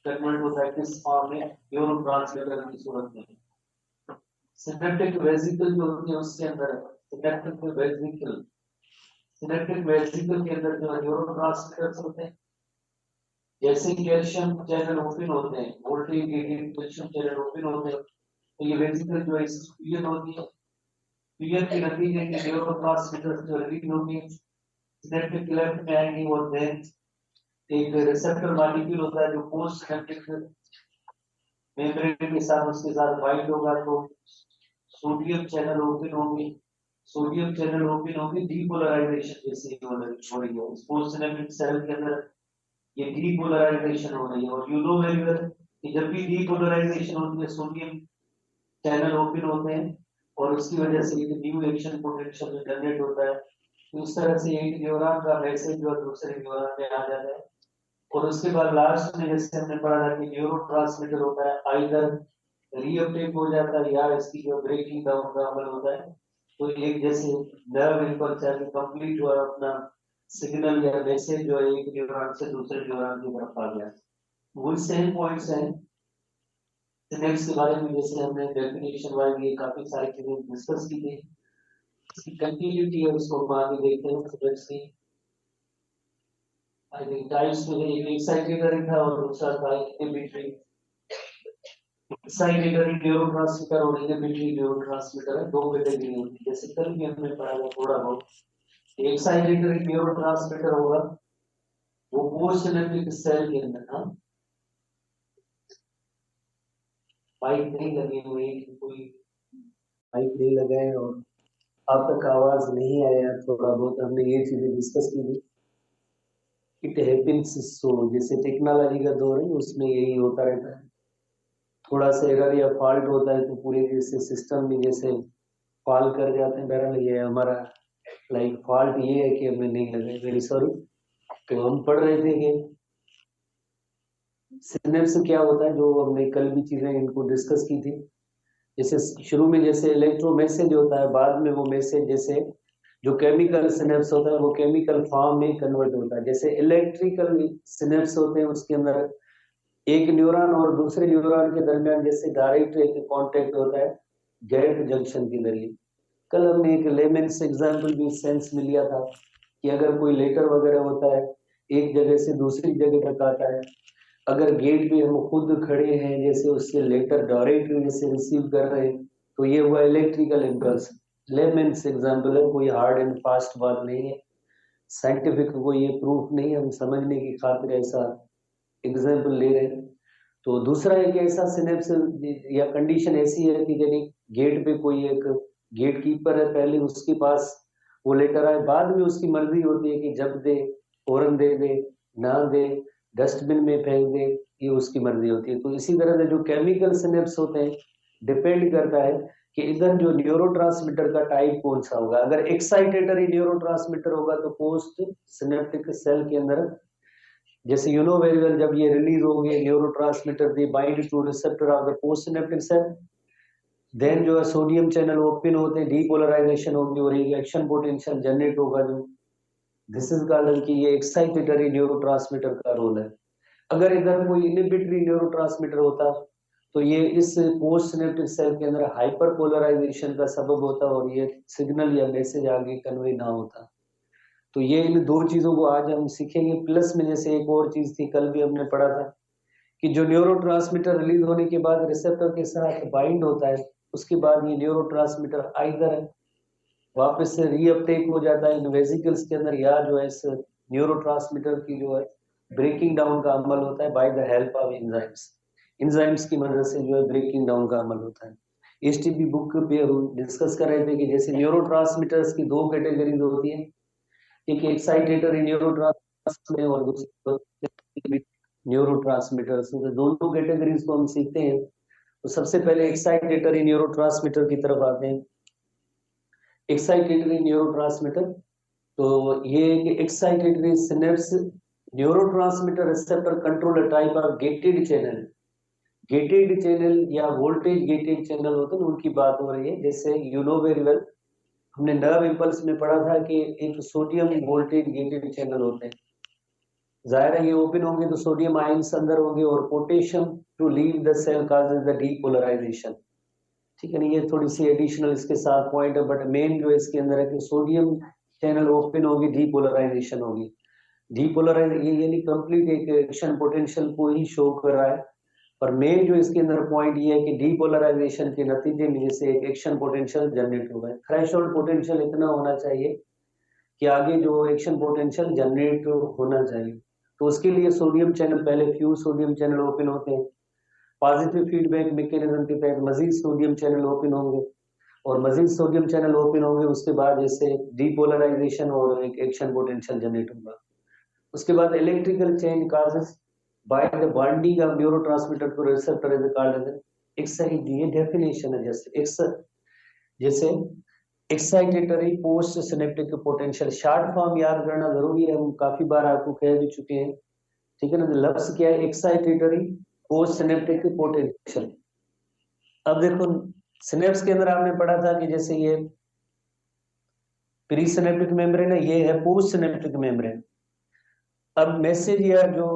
Convert होता है किस फॉर्म में, न्यूरोट्रांसमीटर की सूरत में। सिनेप्टिक वेसिकल जो होती है उसके अंदर सिनेप्टिक वेसिकल, सिनेप्टिक वेसिकल के अंदर जो न्यूरोट्रांसमीटर्स होते हैं, जैसे कैल्शियम चैनल ओपन होते हैं, voltage gated calcium channel open होते हैं, तो ये वेसिकल जो है क्लियर होती है। क्लियर के नतीजे में न्यूरोट्रांसमीटर्स जो रिलीज होती है, सिनेप्टिक लेफ्ट में आएंगी और देन एक रिसेप्टर मॉलिक्यूल होता है जो पोस्ट सिनेप्टिक मेम्ब्रेन के साथ उसके साथ बाइंड होगा, तो सोडियम चैनल ओपन होंगे, सोडियम चैनल ओपन होंगे, डीपोलराइजेशन जैसे हो रही है इस पोस्ट सिनेप्टिक सेल के अंदर, ये डीपोलराइजेशन हो रही है। और यू नो वेरी वेल कि जब भी डीपोलराइजेशन होती है सोडियम चैनल ओपन होते हैं और उसकी वजह से एक न्यू एक्शन पोटेंशियल जनरेट होता है। तो इस तरह से एक न्यूरॉन का मैसेज जो दूसरे न्यूरॉन में आ जाता है। और उसके बाद लास्ट में जैसे हमने पढ़ा था कि न्यूरोट्रांसमीटर होता है आइदर रीअपटेक हो जाता है या इसकी जो ब्रेकिंग डाउन का अमल होता है। तो एक जैसे नर्व इम्पल्स है कंप्लीट हुआ अपना सिग्नल या मैसेज जो एक न्यूरॉन से दूसरे न्यूरॉन की तरफ आ गया। वही सेम पॉइंट्स हैं सिनेप्स के बारे में, जैसे हमने डेफिनेशन वाइज ये काफी सारी चीजें डिस्कस की थी, इसकी कंटिन्यूटी है उसको हम आगे देखते हैं सिनेप्स की। आई थिंक टाइप्स में एक एक्साइटेटरी था और दूसरा था इनहिबिटरी। एक्साइटेटरी न्यूरोट्रांसमीटर और इनहिबिटरी न्यूरोट्रांसमीटर है, दो कैटेगरी होती है, जैसे कल भी हमने पढ़ा था थोड़ा बहुत। एक्साइटेटरी न्यूरोट्रांसमीटर होगा वो पोस्ट सिनेप्टिक सेल के अंदर था। माइक नहीं लगी हुई, कोई माइक नहीं लगाए और अब तक आवाज नहीं आया, थोड़ा बहुत हमने ये चीजें डिस्कस की थी। इट हैपेंस सो, जैसे टेक्नोलॉजी का दौर है उसमें यही होता रहता है, थोड़ा सा एरर या फॉल्ट होता है तो पूरे जैसे सिस्टम में जैसे फॉल कर जाते हैं। बहरहाल ये हमारा लाइक फॉल्ट ये है कि हमने नहीं लगाई, वेरी सॉरी। तो हम पढ़ रहे थे कि सिनेप्स क्या होता है, जो हमने कल भी चीजें इनको डिस्कस की थी। जैसे शुरू में जैसे इलेक्ट्रो मैसेज होता है, बाद में वो मैसेज जैसे जो केमिकल सिनेप्स होता है वो केमिकल फॉर्म में कन्वर्ट होता है। जैसे इलेक्ट्रिकल सिनेप्स होते हैं उसके अंदर एक न्यूरॉन और दूसरे न्यूरॉन के दरमियान जैसे डायरेक्ट एक कांटेक्ट होता है गैप जंक्शन के जरिए। कल हमने एक लेमेंस एग्जांपल भी सेंस में लिया था कि अगर कोई लेटर वगैरह होता है एक जगह से दूसरी जगह तक आता है, अगर गेट पे हम खुद खड़े हैं जैसे उससे लेटर डायरेक्ट जैसे रिसीव कर रहे हैं, तो ये हुआ इलेक्ट्रिकल इम्पल्स। लेमेंस एग्जांपल है, कोई हार्ड एंड फास्ट बात नहीं है, साइंटिफिक कोई ये प्रूफ नहीं है, हम समझने की खातिर ऐसा एग्जाम्पल ले रहे हैं। तो दूसरा एक ऐसा सिनेप्स या कंडीशन ऐसी है कि यदि गेट पे कोई एक गेट कीपर है, पहले उसके पास वो लेकर आए, बाद में उसकी मर्जी होती है कि जब दे, फौरन दे दे, ना दे, डस्टबिन में फेंक दे, ये उसकी मर्जी होती है। तो इसी तरह से जो केमिकल सिनेप्स होते हैं डिपेंड करता है कि इधर जो न्यूरोट्रांसमीटर का टाइप कौन सा होगा। अगर एक्साइटेटरी न्यूरोट्रांसमीटर होगा तो पोस्ट सिनेप्टिक सेल के अंदर, जैसे यू नो वेरी वेल, जब ये रिलीज होंगे neurotransmitter they bind to receptor of the post synaptic cell, then जो है सोडियम चैनल ओपन होते हैं, डीपोलराइजेशन होगी और एक एक्शन पोटेंशियल जनरेट होगा। जो दिस इज कॉल्ड कि ये एक्साइटेटरी न्यूरोट्रांसमीटर का रोल है। अगर इधर कोई इनहिबिटरी न्यूरोट्रांसमीटर होता तो ये इस पोस्ट सिनेप्टिक सेल के अंदर हाइपर पोलराइजेशन का सबब होता और ये सिग्नल या मैसेज आगे कन्वे ना होता। तो ये इन दो चीजों को आज हम सीखेंगे। प्लस में जैसे एक और चीज थी, कल भी हमने पढ़ा था कि जो न्यूरोट्रांसमीटर रिलीज होने के बाद रिसेप्टर के साथ बाइंड होता है, उसके बाद ये न्यूरोट्रांसमीटर आइदर वापस से रीअपटेक हो जाता है इन वेसिकल्स के अंदर, या जो है इस न्यूरोट्रांसमीटर की जो है ब्रेकिंग डाउन का अमल होता है by the help of enzymes. Enzymes की मदद से जो है ब्रेकिंग डाउन का अमल होता है। एसटीपी बुक पे हम डिस्कस कर रहे थे कि जैसे न्यूरोट्रांसमीटर्स की दो कैटेगरीज होती है, एक एक्साइटेटरी न्यूरोट्रांसमीटर और दूसरी न्यूरोट्रांसमीटर्स। तो दोनों कैटेगरीज को हम सीखते हैं। तो सबसे पहले एक्साइटेटरी न्यूरोट्रांसमीटर की तरफ आते हैं। एक्साइटेटरी न्यूरोट्रांसमीटर, तो ये एक excitatory synapse neurotransmitter receptor control type of gated channel, gated channel या वोल्टेज गेटेड चैनल होते हैं उनकी बात हो रही है। जैसे यू नो वेरी वेल, हमने नर्व इंपल्स में पढ़ा था कि एक सोडियम वोल्टेज गेटेड चैनल होते हैं, जाहिर है ये ओपन होंगे तो सोडियम आयंस अंदर होंगे और potassium to leave the cell causes the depolarisation. ठीक है ना, ये थोड़ी सी एडिशनल इसके साथ पॉइंट है, बट मेन जो इसके अंदर है कि सोडियम चैनल ओपन होगी, डीपोलराइजेशन होगी। डीपोलराइज ये यानी कंप्लीट एक एक्शन पोटेंशियल को ही शो कर रहा है, पर मेन जो इसके अंदर पॉइंट ये है कि डीपोलराइजेशन के नतीजे में जैसे एक एक्शन पोटेंशियल जनरेट होगा। थ्रेशोल्ड पोटेंशियल इतना होना चाहिए कि आगे जो एक्शन पोटेंशियल जनरेट होना चाहिए, तो उसके लिए सोडियम चैनल पहले फ्यूज सोडियम चैनल ओपन होते हैं, पॉजिटिव फीडबैक मैकेनिज्म के तहत मजीद सोडियम चैनल ओपन होंगे और मजीद सोडियम चैनल ओपन होंगे, उसके बाद जैसे डीपोलराइजेशन और एक एक्शन पोटेंशियल जनरेट होगा। उसके बाद electrical change causes by the bonding of neurotransmitter to receptor is called as excite. ये डेफिनेशन है जैसे excitatory post synaptic potential, short form याद करना जरूरी है, हम काफी बार आपको कह भी चुके हैं। ठीक है ना, लफ्ज क्या है, एक्साइटेटरी पोस्ट सिनेप्टिक पोटेंशियल। अब देखो सिनेप्स के अंदर आपने पढ़ा था कि जैसे ये प्री सिनेप्टिक मेम्ब्रेन है, ये है पोस्ट सिनेप्टिक मेम्ब्रेन। अब मैसेज या जो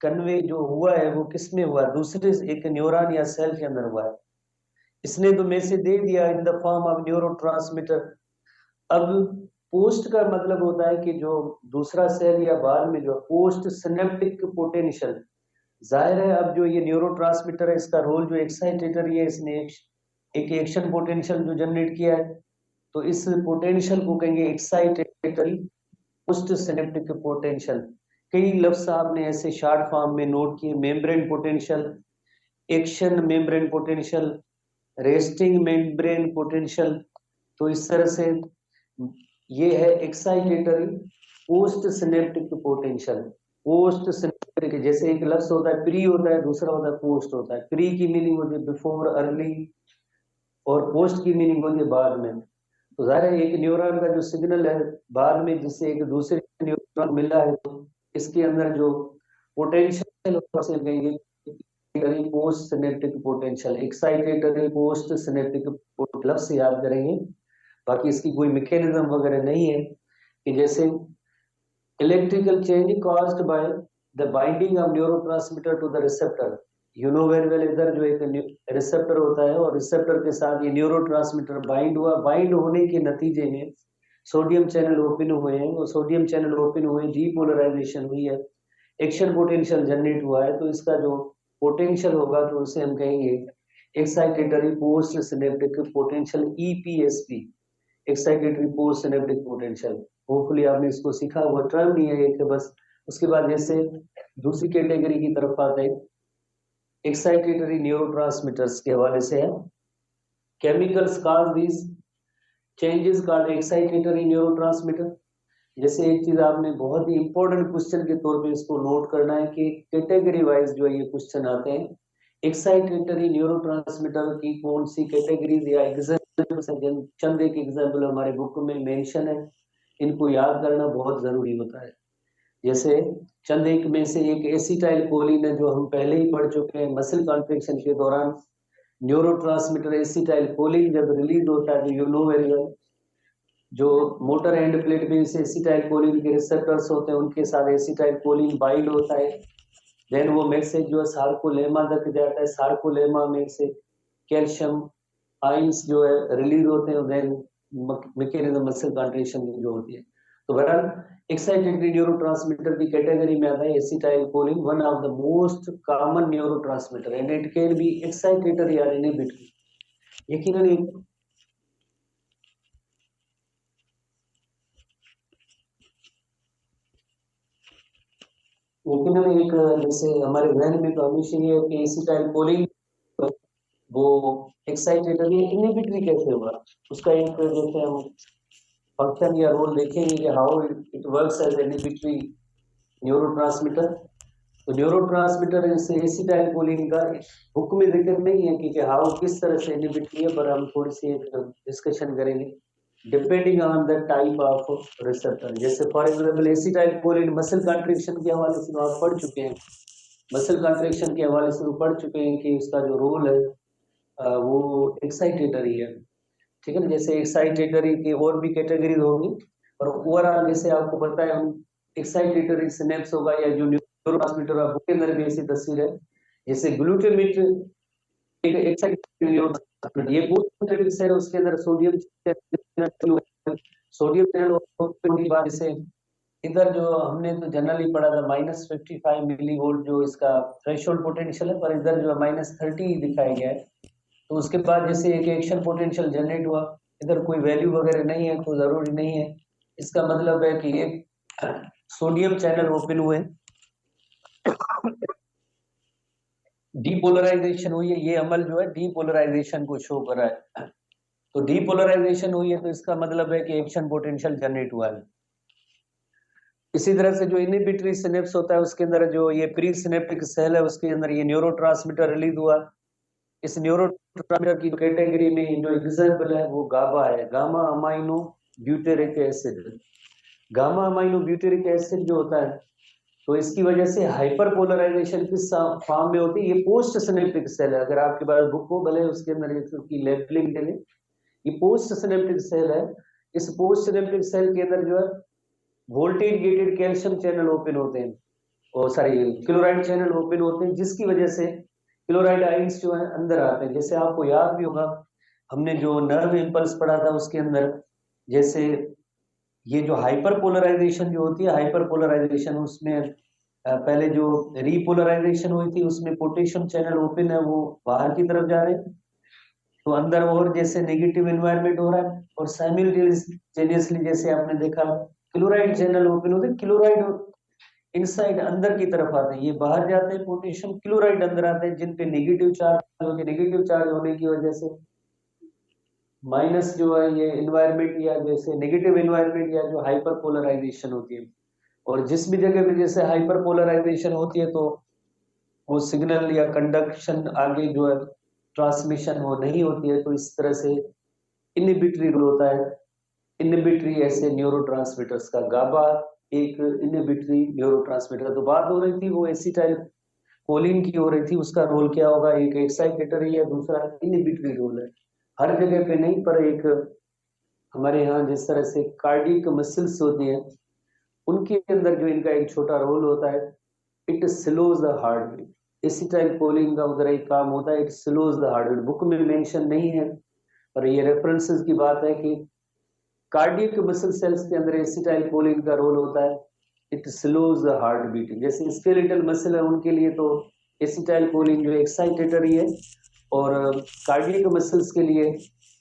कन्वे जो हुआ है वो किसमें हुआ, दूसरे एक न्यूरॉन या सेल के अंदर हुआ है, इसने तो मैसेज दे दिया in the form of neurotransmitter. अब पोस्ट का मतलब होता है कि जो दूसरा सेल या बाद में जो पोस्ट सिनेप्टिक पोटेंशियल, जाहिर है अब जो ये न्यूरोट्रांसमीटर है इसका रोल जो एक्साइटेटरी है, इसने एक एक्शन पोटेंशियल जो जनरेट किया है, तो इस पोटेंशियल को कहेंगे एक्साइटेटरी पोस्ट सिनेप्टिक पोटेंशियल। कई लफ्ज आपने ऐसे शॉर्ट फॉर्म में नोट किए, membrane potential, action membrane potential, resting membrane potential. तो इस तरह से ये है excitatory post synaptic potential. Post synaptic जैसे एक लफ्ज होता है प्री होता है, दूसरा होता है पोस्ट होता है। प्री की मीनिंग होती है बिफोर, अर्ली, और पोस्ट की मीनिंग होती है बाद में। तो जाहिर है एक न्यूरॉन का जो सिग्नल है बाद में जिससे एक दूसरे न्यूरॉन मिला है, तो इसके अंदर जो पोटेंशियल से कहेंगे post synaptic potential, excitatory post synaptic मतलब से याद करेंगे, बाकी इसकी कोई मैकेनिज्म वगैरह नहीं है। कि जैसे electrical change caused by the binding of neurotransmitter to the receptor, you know very well, इधर जो एक रिसेप्टर होता है और रिसेप्टर के साथ ये न्यूरोट्रांसमीटर बाइंड हुआ, बाइंड होने के नतीजे में सोडियम चैनल ओपन हुए हैं, और सोडियम चैनल ओपन हुए, डीपोलराइजेशन हुई है, एक्शन पोटेंशियल जनरेट हुआ है, तो इसका जो पोटेंशियल होगा तो उसे हम कहेंगे excitatory post synaptic potential, EPSP, excitatory post synaptic potential. Hopefully आपने इसको सीखा, वो टर्म नहीं है एक बस। उसके बाद जैसे दूसरी कैटेगरी की तरफ आते हैं, एक्साइटेटरी न्यूरोट्रांसमीटर्स के हवाले से है, chemicals cause these changes called excitatory neurotransmitter. जैसे एक चीज आपने बहुत ही इंपॉर्टेंट क्वेश्चन के तौर पे इसको नोट करना है कि कैटेगरी वाइज जो ये क्वेश्चन आते हैं, एक्साइटेटरी न्यूरोट्रांसमीटर की कौन सी कैटेगरीज या एग्जाम्पल्स हैं, चंद एक एग्जाम्पल हमारे बुक में मेंशन है, इनको याद करना बहुत जरूरी होता है। जैसे चंद एक में से एक एसिटाइल कोलिन है जो हम पहले ही पढ़ चुके हैं, मसल कॉन्ट्रैक्शन के दौरान न्यूरोट्रांसमीटर एसिटाइल कोलिन जब रिलीज होता है, तो यू नो वेरी वेल, जो मोटर एंड प्लेट में से एसिटाइल कोलिन के रिसेप्टर्स होते हैं उनके साथ एसिटाइल कोलिन बाइंड होता है, देन वो मैसेज जो है सार्कोलेमा तक जाता है, सार्कोलेमा में से कैल्शियम आयंस जो है रिलीज होते हैं, देन मैकेनिज्म मसल कॉन्ट्रैक्शन जो होती है। तो बहरहाल एक्साइटेटरी न्यूरोट्रांसमीटर की कैटेगरी में आता है acetyl choline, one of the most common neurotransmitter, and it can be excitatory या इनहिबिटरी। यकीनन एक जैसे हमारे जहन में तो हमेशा ये है कि एसिटाइल कोलिन वो एक्साइटेटरी इनहिबिटरी कैसे हुआ, उसका एक जैसे हम फंक्शन या रोल देखेंगे कि how it works as inhibitory neurotransmitter. तो न्यूरोट्रांसमीटर जैसे एसिटाइल कोलिन का बुक में जिक्र नहीं है कि हाउ किस तरह से इनहिबिटरी है, पर हम थोड़ी सी डिस्कशन करेंगे depending on the type of receptor. जैसे for example acetylcholine muscle contraction के हवाले से आप पढ़ चुके हैं, मसल कॉन्ट्रैक्शन के हवाले से पढ़ चुके हैं कि उसका जो रोल है वो एक्साइटेटरी है। ठीक है ना, जैसे एक्साइटेटरी की और भी कैटेगरीज होंगी, और ओवरऑल जैसे आपको पता है हम एक्साइटेटरी सिनेप्स होगा या जो न्यूरोट्रांसमीटर होगा, उसके अंदर भी ऐसी तस्वीर है। जैसे ग्लूटामेट एक एक्साइटेटरी न्यूरोट्रांसमीटर, ये पोस्ट सेल है, उसके अंदर सोडियम चैनल ओपन की बात से इधर जो हमने तो जनरली पढ़ा था -55 मिली वोल्ट जो इसका थ्रेशोल्ड पोटेंशियल है, पर इधर जो -30 दिखाया गया है। तो उसके बाद जैसे एक एक्शन पोटेंशियल जनरेट हुआ, इधर कोई वैल्यू वगैरह नहीं है तो जरूरी नहीं है। इसका मतलब है कि एक सोडियम चैनल ओपन हुए, डीपोलराइजेशन हुई है। ये अमल जो है डीपोलराइजेशन को शो कर रहा है। तो डीपोलराइजेशन हुई है तो इसका मतलब है कि एक्शन पोटेंशियल जनरेट हुआ है। इसी तरह से जो इनहिबिटरी सिनेप्स होता है उसके अंदर जो ये प्री सिनेप्टिक सेल है उसके अंदर ये न्यूरोट्रांसमीटर रिलीज हुआ। इस न्यूरोट्रांसमीटर की कैटेगरी में जो एग्जाम्पल है वो गाबा है, gamma amino butyric acid. Gamma amino butyric acid जो होता है तो इसकी वजह से हाइपर पोलराइजेशन किस फॉर्म में होती है, ये पोस्ट सिनेप्टिक सेल है। अगर आपके पास बुक हो भले उसके अंदर इसकी लेबलिंग देंगे, ये पोस्ट सिनेप्टिक सेल है। इस पोस्ट सिनेप्टिक सेल के अंदर जो है voltage gated calcium channel open होते हैं, और सॉरी क्लोराइड चैनल ओपन होते हैं, जिसकी वजह से क्लोराइड आइंस जो है अंदर आते हैं। जैसे आपको याद भी होगा हमने जो नर्व इंपल्स पढ़ा था उसके अंदर, जैसे ये जो हाइपर पोलराइजेशन जो होती है, हाइपर पोलराइजेशन उसमें पहले जो रीपोलराइजेशन हुई थी उसमें पोटेशियम चैनल ओपन है, वो बाहर की तरफ जा रहे हैं, तो अंदर और जैसे नेगेटिव एनवायरनमेंट हो रहा है, और साइमल्टेनियसली जैसे आपने देखा क्लोराइड चैनल ओपन होते हैं, क्लोराइड इनसाइड अंदर की तरफ आते हैं, ये बाहर जाते हैं पोटेशियम, क्लोराइड अंदर आते हैं, जिन पे नेगेटिव चार्ज होगी, नेगेटिव चार्ज होने की वजह से माइनस जो है ये एनवायरनमेंट या जैसे नेगेटिव एनवायरनमेंट या जो हाइपर पोलराइजेशन होती है। और जिस भी जगह पे जैसे हाइपर पोलराइजेशन होती है तो वो सिग्नल या कंडक्शन आगे जो है ट्रांसमिशन वो नहीं होती है, तो इस तरह से इनहिबिटरी रोल होता है। इनहिबिटरी ऐसे न्यूरोट्रांसमीटर्स का, गाबा एक इनहिबिटरी न्यूरोट्रांसमीटर। तो बात हो रही थी वो एसिटाइल कोलिन की हो रही थी, उसका रोल क्या होगा, एक एक्साइटेटरी है, दूसरा इनहिबिटरी रोल है। हर जगह पे नहीं, पर एक हमारे यहाँ जिस तरह से कार्डियक मसल्स होती हैं उनके अंदर जो इनका एक छोटा रोल होता है, it slows the heart beat. Acetyl choline का उधर एक काम होता है, it slows the heart beat. Book में मेंशन नहीं है पर ये रेफरेंसेस की बात है कि कार्डियक मसल सेल्स के अंदर एसिटाइल कोलिन का रोल होता है, it slows the heart beating. जैसे स्केलेटल मसल है उनके लिए तो एसिटाइल कोलिन जो एक्साइटेटरी है, और कार्डियक मसल्स के लिए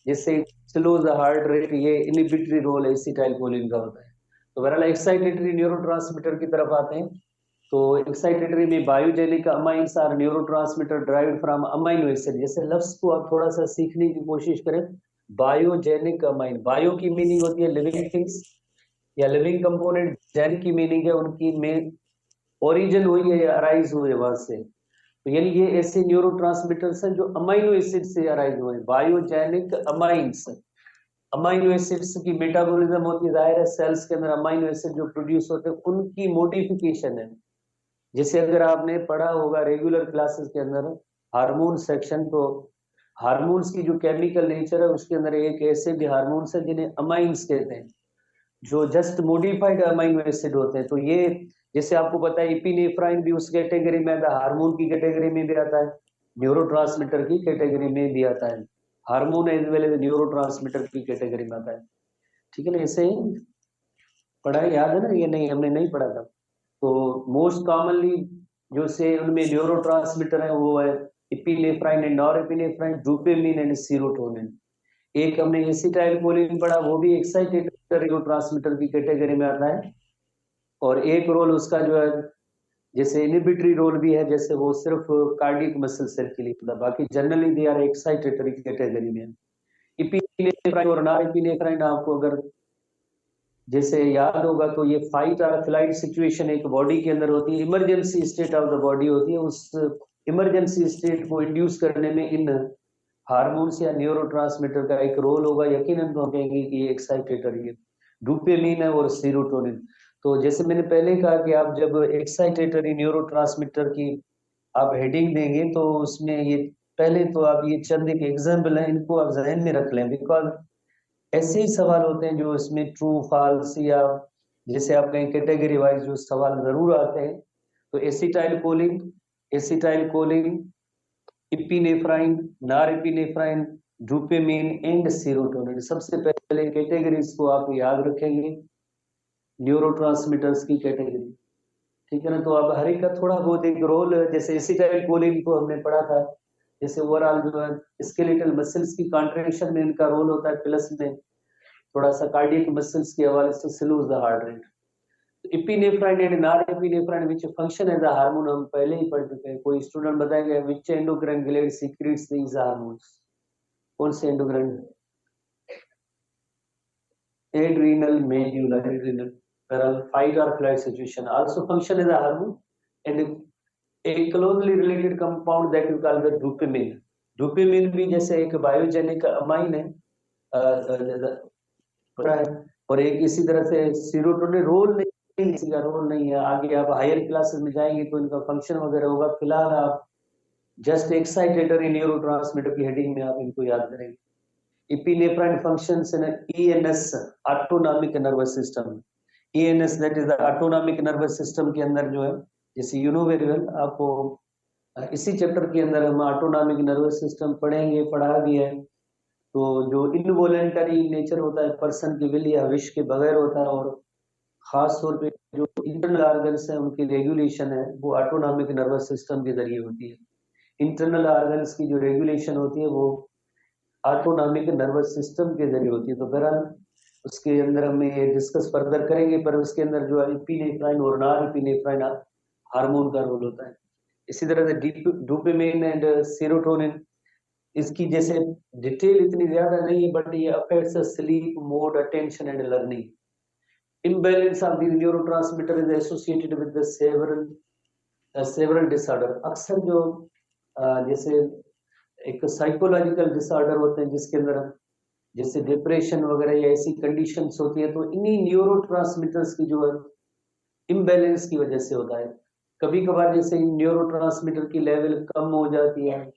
जैसे स्लो द हार्ट रेट, ये इनहिबिटरी रोल एसिटाइल कोलिन का होता है। तो बहरहाल एक्साइटेटरी न्यूरोट्रांसमीटर की तरफ आते हैं। तो एक्साइटेटरी में biogenic amines are neurotransmitter derived from amino acid. जैसे लफ्ज को आप थोड़ा सा सीखने की कोशिश करें, बायोजेनिक अमाइन, बायो की मीनिंग होती है लिविंग थिंग्स या लिविंग कंपोनेंट, जेन की मीनिंग है उनकी में ओरिजिन हुई है या अराइज हुए वहां से। तो यानी ये ऐसे न्यूरोट्रांसमीटर्स हैं जो अमाइनो एसिड से अराइज हुए, बायोजेनिक अमाइंस। अमाइनो एसिड्स की मेटाबॉलिज्म होती है, जाहिर है सेल्स के अंदर अमाइनो एसिड जो प्रोड्यूस होते हैं उनकी मॉडिफिकेशन है। जैसे अगर आपने पढ़ा होगा रेगुलर क्लासेस के अंदर हार्मोन सेक्शन, तो हार्मोन्स की जो केमिकल नेचर है उसके अंदर एक ऐसे भी हार्मोन्स है जिन्हें अमाइंस कहते हैं, जो जस्ट मॉडिफाइड अमाइनो एसिड होते हैं। तो ये जैसे आपको पता है इपिनेफ्राइन भी उस कैटेगरी में आता है, हार्मोन की कैटेगरी में भी आता है, न्यूरोट्रांसमीटर की कैटेगरी में भी आता है। Hormone as well as neurotransmitter की कैटेगरी में आता है। ठीक है ना, ऐसे पढ़ा है, याद है ना, ये नहीं हमने नहीं पढ़ा था। तो मोस्ट कॉमनली जो से उनमें न्यूरोट्रांसमीटर है वो है epinephrine and norepinephrine, dopamine and serotonin. एक हमने एसिटाइल कोलिन पढ़ा, वो भी एक्साइटेटर न्यूरोट्रांसमीटर की कैटेगरी में आता है, और एक रोल उसका जो है जैसे इनहिबिटरी रोल भी है, जैसे वो सिर्फ कार्डियक मसल सेल के लिए होता है, बाकी generally they are excitatory category में। इपिनेफ्राइन और नॉरएपिनेफ्राइन आपको अगर जैसे याद होगा तो ये फाइट और फ्लाइट सिचुएशन एक बॉडी के अंदर होती है, emergency state of the body होती है, उस इमरजेंसी स्टेट को इंड्यूस करने में इन हार्मोन्स या न्यूरोट्रांसमीटर का एक रोल होगा। यकीनन तो हम कहेंगे कि ये एक्साइटेटरी है, डोपामिन है और सीरोटोनिन। तो जैसे मैंने पहले कहा कि आप जब एक्साइटेटरी न्यूरोट्रांसमीटर की आप हेडिंग देंगे तो उसमें ये पहले तो आप ये चंद एक एग्जाम्पल है, इनको आप जहन में रख लें, बिकॉज ऐसे ही सवाल होते हैं जो इसमें ट्रू फॉल्स या जैसे आप कहीं कैटेगरी वाइज जो सवाल जरूर आते हैं, तो एसिटाइल कोलिन, इपिनेफ्राइन, नार इपिनेफ्राइन, ड्रूपेमिन एंड सेरोटोनिन। सबसे पहले कैटेगरीज को आप याद रखेंगे, न्यूरोट्रांसमीटर्स की कैटेगरी, ठीक है ना। तो अब हर एक का थोड़ा बहुत एक रोल है। जैसे एसिटाइल कोलिन को हमने पढ़ा था, जैसे ओवरऑल जो है स्केलेटल मसल्स की कॉन्ट्रैक्शन में इनका रोल होता है, प्लस में थोड़ा सा कार्डियक मसल्स के हवाले से slows the heart rate. Epinephrine and norepinephrine which function as a hormone, हम पहले ही पढ़ चुके हैं। कोई स्टूडेंट बताएगा which endocrine gland secretes these hormones, कौन से endocrine? Adrenal medulla, adrenal fight or flight situation, also function as a hormone and a closely related compound that you call the dopamine. Dopamine भी जैसे एक biogenic amine है, पता है, और एक इसी तरह से सीरोटोनिन रोल नहीं, इसी का रोल नहीं है। आगे आप हायर क्लासेस में जाएंगे तो इनका फंक्शन वगैरह होगा। फिलहाल आप जस्ट एक्साइटेटरी न्यूरोट्रांसमीटर की हेडिंग में आप इनको याद करेंगे। Epinephrine functions in ENS, autonomic nervous system. ENS that is the autonomic nervous system के अंदर जो है, जैसे यू नो वेरी वेल, आपको इसी चैप्टर के अंदर हम ऑटोनॉमिक नर्वस सिस्टम पढ़ेंगे, पढ़ा भी है। तो जो इनवॉलेंटरी नेचर होता है पर्सन की विल या विश के बगैर होता है, और खास तौर पे जो इंटरनल ऑर्गन्स है उनकी रेगुलेशन है वो ऑटोनॉमिक नर्वस सिस्टम के जरिए होती है। इंटरनल ऑर्गन्स की जो रेगुलेशन होती है वो ऑटोनॉमिक नर्वस सिस्टम के जरिए होती है। तो बहरहाल उसके अंदर हम ये डिस्कस फर्दर करेंगे, पर उसके अंदर जो एपिनेफ्राइन और नॉर एपिनेफ्राइन हार्मोन का रोल होता है। इसी तरह से डोपामिन एंड सेरोटोनिन, इसकी जैसे डिटेल इतनी ज्यादा नहीं है, बट ये affects sleep, mood, attention and learning. imbalance of the neurotransmitter is associated with the several disorder। अक्सर जो जैसे एक साइकोलॉजिकल डिसऑर्डर होते हैं जिसके अंदर जैसे डिप्रेशन वगैरह या ऐसी कंडीशंस होती है, तो इन्हीं न्यूरोट्रांसमीटर्स की जो है इम्बैलेंस की वजह से होता है। कभी कभार जैसे न्यूरोट्रांसमीटर की लेवल कम हो जाती है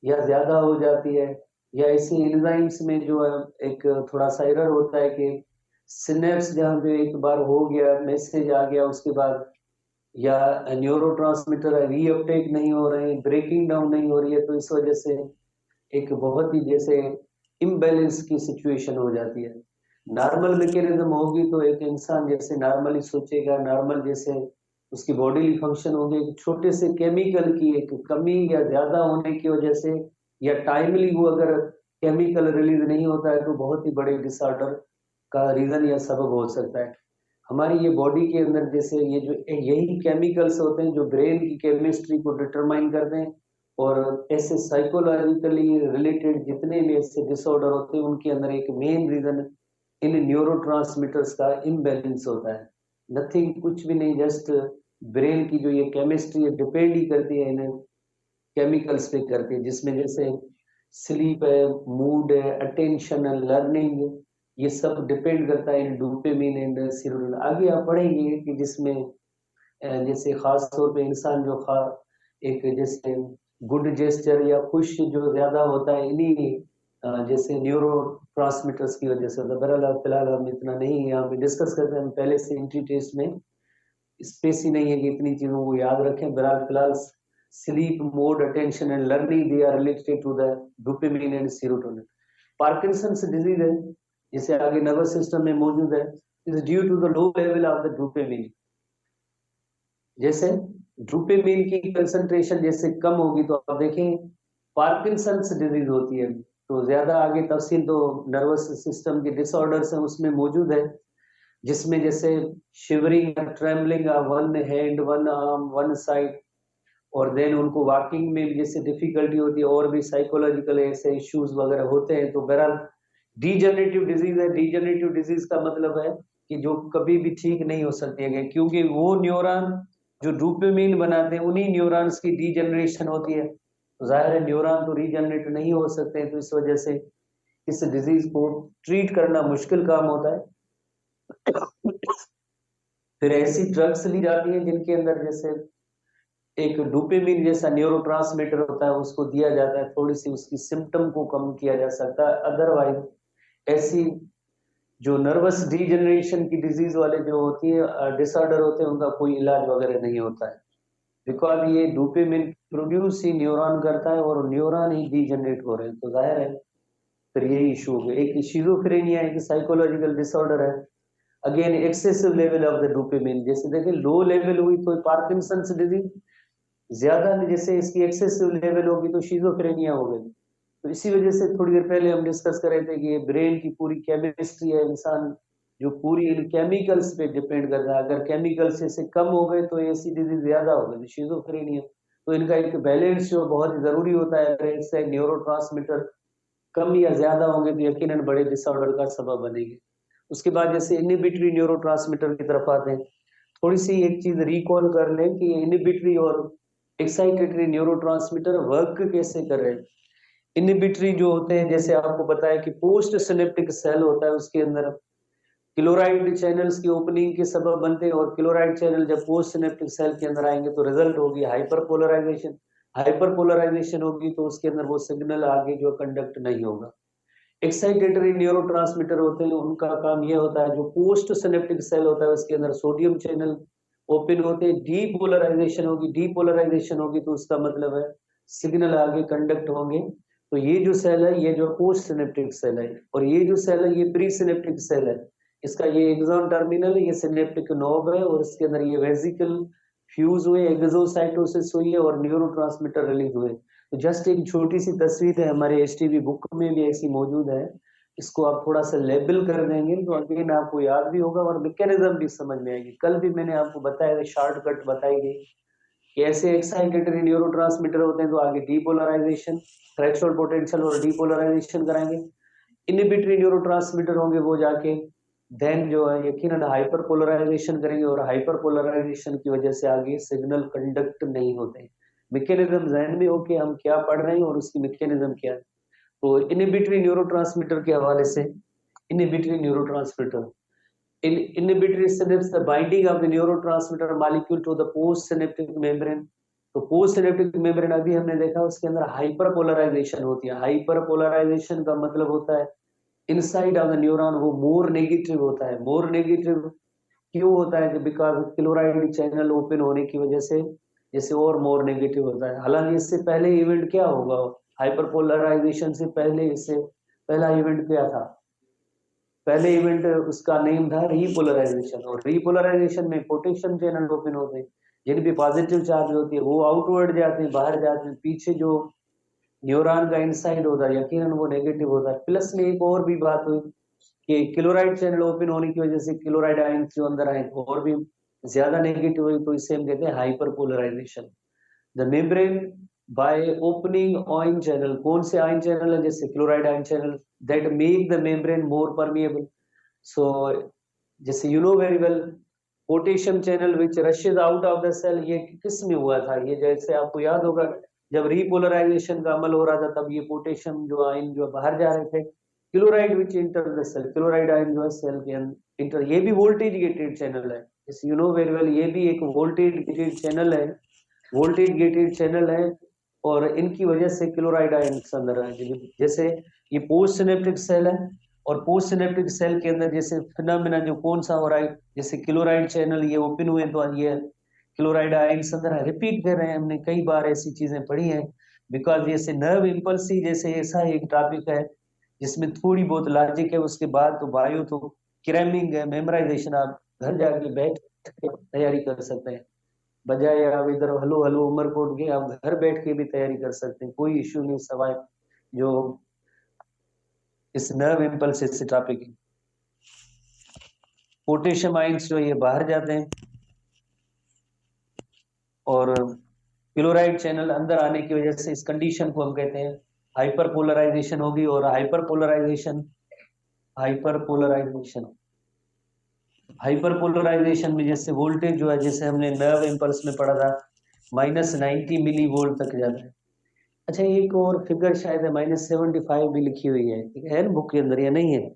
या ज्यादा हो जाती है, या ऐसी एंजाइम्स में जो है एक थोड़ा सा एरर होता है कि सिनेप्स जहाँ पे एक बार हो गया, मैसेज आ गया, उसके बाद या न्यूरोट्रांसमीटर रीअपटेक नहीं हो रहे हैं, ब्रेकिंग डाउन नहीं हो रही है, तो इस वजह से एक बहुत ही जैसे इम्बैलेंस की सिचुएशन हो जाती है। नॉर्मल मैकेनिज्म होगी तो एक इंसान जैसे नॉर्मली सोचेगा, नॉर्मल जैसे उसकी बॉडीली फंक्शन होगी, एक छोटे से केमिकल की एक कमी या ज्यादा होने की वजह से, या टाइमली वो अगर केमिकल रिलीज नहीं होता है, तो बहुत ही बड़े डिसऑर्डर का रीजन या सबब हो सकता है। हमारी ये बॉडी के अंदर जैसे ये जो यही केमिकल्स होते हैं जो ब्रेन की केमिस्ट्री को डिटरमाइन करते हैं, और ऐसे साइकोलॉजिकली रिलेटेड जितने भी ऐसे डिसऑर्डर होते हैं उनके अंदर एक मेन रीजन इन न्यूरोट्रांसमीटर्स का इम्बैलेंस होता है। नथिंग, कुछ भी नहीं, जस्ट ब्रेन की जो ये केमिस्ट्री है डिपेंड ही करती है इन केमिकल्स पे करती है, जिसमें जैसे स्लीप है, मूड है, अटेंशन है, लर्निंग, ये सब डिपेंड करता है इन डोपामिन एंड सेरोटोनिन। आगे आप पढ़ेंगे कि जिसमें जैसे खास तौर पे इंसान जो एक जैसे गुड जेस्चर या खुश जो ज्यादा होता है इन्हीं जैसे न्यूरो ट्रांसमीटर्स की वजह से। बहरहाल फिलहाल हम इतना नहीं यहाँ पे डिस्कस करते हैं, हम पहले से एंट्री टेस्ट में स्पेस ही नहीं है कि इतनी चीजों को याद रखें। बहरहाल फिलहाल sleep, mood, attention and learning they are related to the dopamine and serotonin. Parkinson's disease है जिसे आगे नर्वस सिस्टम में मौजूद है, is due to the low level of the dopamine. जैसे डोपामिन की कंसंट्रेशन जैसे कम होगी तो आप देखें पार्किंसंस डिजीज होती है। तो ज्यादा आगे तफसील तो नर्वस सिस्टम के डिसऑर्डर्स हैं उसमें मौजूद है, जिसमें जैसे shivering, trembling of one hand, one arm, one side, और देन उनको वॉकिंग में जैसे डिफिकल्टी होती है, और भी साइकोलॉजिकल ऐसे इश्यूज वगैरह होते हैं। तो बहरहाल डीजनरेटिव डिजीज है। डीजनरेटिव डिजीज का मतलब है कि जो कभी भी ठीक नहीं हो सकती है, क्योंकि वो न्यूरॉन जो डोपामिन बनाते हैं उन्हीं न्यूरॉन्स की डीजनरेशन होती है। तो जाहिर है न्यूरॉन तो रीजनरेट नहीं हो सकते हैं, तो इस वजह से इस डिजीज को ट्रीट करना मुश्किल काम होता है। फिर ऐसी ड्रग्स ली जाती हैं जिनके अंदर जैसे एक डोपामिन जैसा न्यूरोट्रांसमीटर होता है, उसको दिया जाता है, थोड़ी सी उसकी सिम्टम को कम किया जा सकता है। अदरवाइज ऐसी जो नर्वस डीजनरेशन की डिजीज वाले जो होती है डिसऑर्डर होते हैं उनका कोई इलाज वगैरह नहीं होता है, बिकॉज ये डोपामिन प्रोड्यूस ही न्यूरॉन करता है और न्यूरॉन ही डीजनरेट हो रहे हैं, तो जाहिर है फिर यही इशू हो गया। एक शिजोफ्रेनिया एक साइकोलॉजिकल डिसऑर्डर है, again excessive level of the dopamine, जैसे देखें लो लेवल हुई तो पार्किंसंस डिजीज, ज्यादा जैसे इसकी एक्सेसिव लेवल होगी तो शिजोफ्रेनिया हो गई। तो इसी वजह से थोड़ी देर पहले हम डिस्कस कर रहे थे कि ये ब्रेन की पूरी केमिस्ट्री है, इंसान जो पूरी इन केमिकल्स पे डिपेंड कर रहा है, अगर केमिकल्स ऐसे कम हो गए तो ऐसी डिजीज ज्यादा हो गई शिजोफ्रेनिया। तो इनका एक बैलेंस जो बहुत जरूरी होता है, अगर इससे न्यूरोट्रांसमीटर कम या ज्यादा होंगे तो यकीनन बड़े डिसऑर्डर का सबब बनेंगे। उसके बाद जैसे इनहिबिटरी न्यूरोट्रांसमीटर की तरफ आते हैं, थोड़ी सी एक चीज रिकॉल कर लें कि इनहिबिटरी और एक्साइटेटरी न्यूरोट्रांसमीटर वर्क कैसे कर रहे हैं। इनहिबिटरी जो होते हैं, जैसे आपको पता है कि पोस्ट सिनेप्टिक सेल होता है, उसके अंदर क्लोराइड चैनल्स की ओपनिंग के सबब बनते हैं, और क्लोराइड चैनल जब पोस्ट सिनेप्टिक सेल के अंदर आएंगे तो रिजल्ट होगी हाइपरपोलराइजेशन। हाइपरपोलराइजेशन होगी तो उसके अंदर वो सिग्नल आगे जो कंडक्ट नहीं होगा। एक्साइटेटरी न्यूरोट्रांसमीटर होते हैं, उनका काम ये होता है, जो पोस्ट सिनेप्टिक सेल होता है उसके अंदर सोडियम चैनल ओपन होते हैं, डीपोलराइजेशन होगी, डीपोलराइजेशन होगी तो उसका मतलब है सिग्नल आगे कंडक्ट होंगे। तो ये जो सेल है ये जो पोस्ट सिनेप्टिक सेल है, और ये जो सेल है ये प्री सिनेप्टिक सेल है, इसका ये एक्सॉन टर्मिनल है, ये सिनेप्टिक नोब है, और इसके अंदर ये वेसिकल फ्यूज हुए, एक्सोसाइटोसिस हुई है और न्यूरोट्रांसमीटर रिलीज हुए। तो जस्ट एक छोटी सी तस्वीर है, हमारे एसटीबी बुक में भी ऐसी मौजूद है, इसको आप थोड़ा सा लेबल कर देंगे तो अगेन आपको याद भी होगा और मैकेनिज्म भी समझ में आएगी। कल भी मैंने आपको बताया, शॉर्टकट बताई गई कि ऐसे एक्साइटेटरी न्यूरोट्रांसमीटर होते हैं तो आगे डीपोलराइजेशन, थ्रेशोल्ड पोटेंशियल और डीपोलराइजेशन कराएंगे। इनहिबिटरी न्यूरोट्रांसमीटर होंगे वो जाके देन जो है यकीनन हाइपर पोलराइजेशन करेंगे, और हाइपर पोलराइजेशन की वजह से आगे सिग्नल कंडक्ट नहीं होते। मैकेनिज्म जहन में हो कि हम क्या पढ़ रहे हैं और उसकी मैकेनिज्म क्या है। तो इनहिबिटरी न्यूरोट्रांसमीटर के हवाले से, inhibitory neurotransmitter inhibitory synapse the binding of the neurotransmitter molecule to the post synaptic membrane। तो पोस्ट सिनेप्टिक मेम्ब्रेन अभी हमने देखा उसके अंदर हाइपर पोलराइजेशन होती है। हाइपर पोलराइजेशन का मतलब होता है इनसाइड ऑफ द न्यूरॉन वो मोर नेगेटिव होता है। मोर नेगेटिव क्यों होता है? बिकॉज क्लोराइड चैनल ओपन होने की वजह से जैसे और मोर नेगेटिव होता है। हालांकि इससे पहले इवेंट क्या होगा, हाइपर पोलराइजेशन से पहले इससे पहला इवेंट क्या था? पहले इवेंट उसका नेम था रीपोलराइजेशन, और रीपोलराइजेशन में पोटेशियम चैनल ओपन होते हैं, जिन पे पॉजिटिव चार्ज होती है वो आउटवर्ड जाते हैं, बाहर जाते हैं, पीछे जो न्यूरॉन का इनसाइड होता है यकीनन वो नेगेटिव होता है। प्लस में एक और भी बात हुई कि क्लोराइड चैनल ओपन होने की वजह से क्लोराइड आयन जो अंदर आए और भी ज्यादा नेगेटिव हुई, तो इसे हम कहते हैं hyperpolarization. The membrane by opening ion channel, कौन से आयन चैनल है? जैसे chloride ion channel that make the membrane more permeable. So जैसे you know very well potassium channel which rushes out of the cell, ये किस में हुआ था? ये जैसे आपको याद होगा जब रीपोलराइजेशन का अमल हो रहा था तब ये पोटेशियम जो आयन जो बाहर जा रहे थे, chloride which enter the cell, chloride ion जो है सेल के इंटर, ये भी वोल्टेज गेटेड चैनल है। यू नो वेरी वेल ये भी एक वोल्टेज गेटेड चैनल है, वोल्टेज गेटेड चैनल है, और इनकी वजह से क्लोराइड आयन अंदर है। जैसे ये पोस्ट सिनेप्टिक सेल है, और पोस्ट सिनेप्टिक सेल के अंदर जैसे फिनोमेना जो कौन सा हो रहा है, जैसे क्लोराइड चैनल ये ओपन हुए तो ये क्लोराइड आयन अंदर है। रिपीट कर रहे हैं, हमने कई बार ऐसी चीजें पढ़ी हैं, बिकॉज जैसे नर्व इम्पल्स ही जैसे ऐसा एक टॉपिक है जिसमें थोड़ी बहुत लॉजिक है, उसके बाद तो बायो तो क्रैमिंग है, मेमोराइजेशन आप घर जाके बैठ के तैयारी कर सकते हैं, बजाय आप इधर हलो हलो उमरकोट के आप घर बैठ के भी तैयारी कर सकते हैं, कोई इश्यू नहीं सवाल जो इस नर्व इम्पल्स से टॉपिक। पोटेशियम आयंस जो ये बाहर जाते हैं और क्लोराइड चैनल अंदर आने की वजह से इस कंडीशन को हम कहते हैं हाइपर पोलराइजेशन होगी। और हाइपर पोलराइजेशन में जैसे वोल्टेज जो है, जैसे हमने नर्व इम्पल्स में पढ़ा था -90 मिली वोल्ट तक जाता है। अच्छा एक और फिगर शायद है -75 भी लिखी हुई है ना बुक के अंदर, या नहीं है?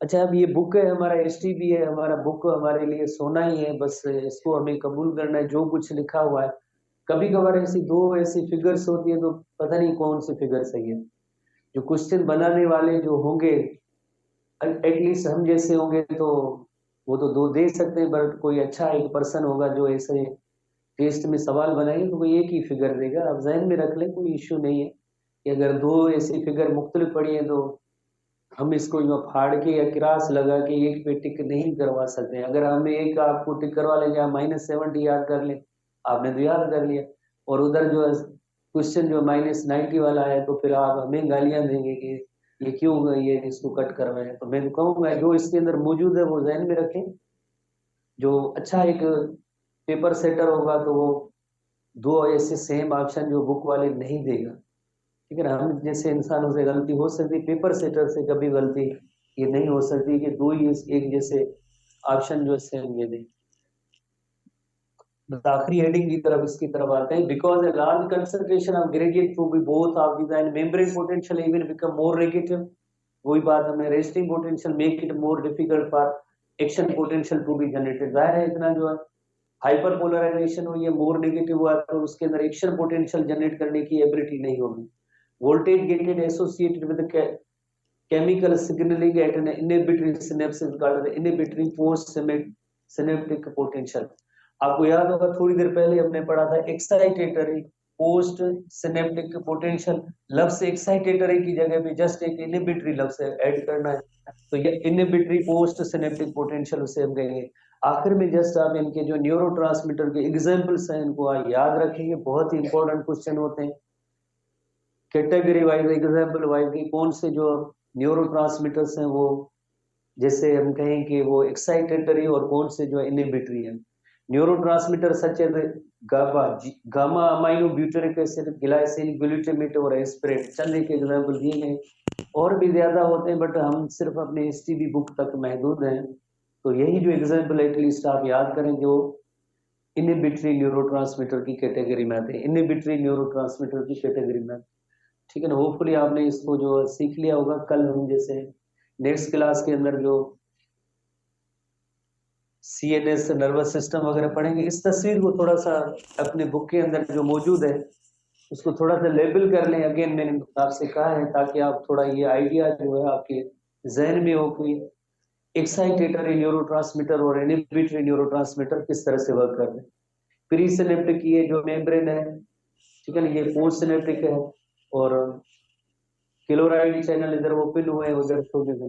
अच्छा अब ये बुक है हमारा एसटीबी है, हमारा बुक हमारे लिए सोना ही है, बस इसको हमें कबूल करना है जो कुछ लिखा हुआ है। कभी कभार ऐसी दो ऐसी फिगर्स होती है तो पता नहीं कौन सी फिगर सही है। जो क्वेश्चन बनाने वाले जो होंगे एटलीस्ट हम जैसे होंगे तो वो तो दो दे सकते हैं, बट कोई अच्छा एक पर्सन होगा जो ऐसे टेस्ट में सवाल बनाएंगे तो कोई एक ही फिगर देगा। आप जहन में रख लें, कोई इश्यू नहीं है कि अगर दो ऐसी फिगर मुख्तलिफ पड़ी है तो हम इसको जो फाड़ के या क्रास लगा के एक पे टिक नहीं करवा सकते हैं। अगर हम एक आपको टिक करवा लेंगे, आप -70 याद कर लें, आपने तो याद कर लिया, और उधर जो क्वेश्चन जो -90 वाला है तो फिर आप हमें गालियां देंगे कि ये क्यों ये इसको कट करवाए। तो मैं तो कहूँगा जो इसके अंदर मौजूद है वो जहन में रखें। जो अच्छा एक पेपर सेटर होगा तो वो दो ऐसे सेम ऑप्शन जो बुक वाले नहीं देगा। ठीक है ना, हम जैसे इंसानों से गलती हो सकती, पेपर सेटर से कभी गलती ये नहीं हो सकती कि दो ही एक जैसे ऑप्शन जो सेम ये दे। बस आखिरी हेडिंग की तरफ इसकी तरफ आते हैं। Because a large concentration of gradient to be both of the membrane potential even become more negative। वही बात हमने, resting potential make it more difficult for action potential to be generated. जाहिर है इतना जो है हाइपर पोलराइजेशन हो, ये मोर नेगेटिव हुआ तो उसके अंदर एक्शन पोटेंशियल जनरेट करने की एबिलिटी नहीं होगी। Voltage gated associated with chemical signaling at an inhibitory synapse is called the inhibitory post synaptic potential। आपको याद होगा थोड़ी देर पहले हमने पढ़ा था एक्साइटेटरी पोस्ट सिनेप्टिक पोटेंशियल। लफ्ज एक्साइटेटरी की जगह पे जस्ट एक इनहिबिटरी लफ्ज ऐड करना है, तो ये इनहिबिटरी पोस्ट सिनेप्टिक पोटेंशियल उसे हम कहेंगे। आखिर में जस्ट आप इनके जो न्यूरोट्रांसमीटर के एग्जांपल्स हैं इनको आप याद रखेंगे, बहुत ही इंपॉर्टेंट क्वेश्चन होते हैं। कैटेगरी वाइज एग्जाम्पल वाइज कौन से जो न्यूरोट्रांसमीटर्स हैं वो, जैसे हम कहें कि वो एक्साइटेटरी और कौन से जो इनहिबिटरी है। Neurotransmitter such as GABA gamma amino butyric acid glycine glutamate और एस्पिरिन, चंद एक एग्जाम्पल दिए गए, और भी ज्यादा होते हैं बट हम सिर्फ अपने एसटीबी बुक तक महदूद हैं। तो यही जो एग्जाम्पल एटलीस्ट आप याद करें जो इनहिबिटरी न्यूरोट्रांसमीटर की कैटेगरी में आते हैं, इनहिबिटरी न्यूरोट्रांसमीटर की कैटेगरी में। ठीक है ना, होपफुली आपने इसको जो सीख लिया होगा। कल हम जैसे नेक्स्ट क्लास के अंदर जो सीएनएस नर्वस सिस्टम वगैरह पढ़ेंगे, इस तस्वीर को थोड़ा सा अपने बुक के अंदर जो मौजूद है उसको थोड़ा सा लेबल कर लें। अगेन मैंने आपसे कहा है ताकि आप थोड़ा ये आइडिया जो है आपके जहन में हो कोई एक्साइटेटरी न्यूरोट्रांसमीटर और इनहिबिटरी न्यूरोट्रांसमीटर किस तरह से वर्क कर रहे हैं। प्री सिनेप्टिक ये जो मेम्ब्रेन है, ठीक है ना, ये पोस्ट सिनेप्टिक है, और क्लोराइड चैनल इधर ओपन हुए हैं उधर छोटे से।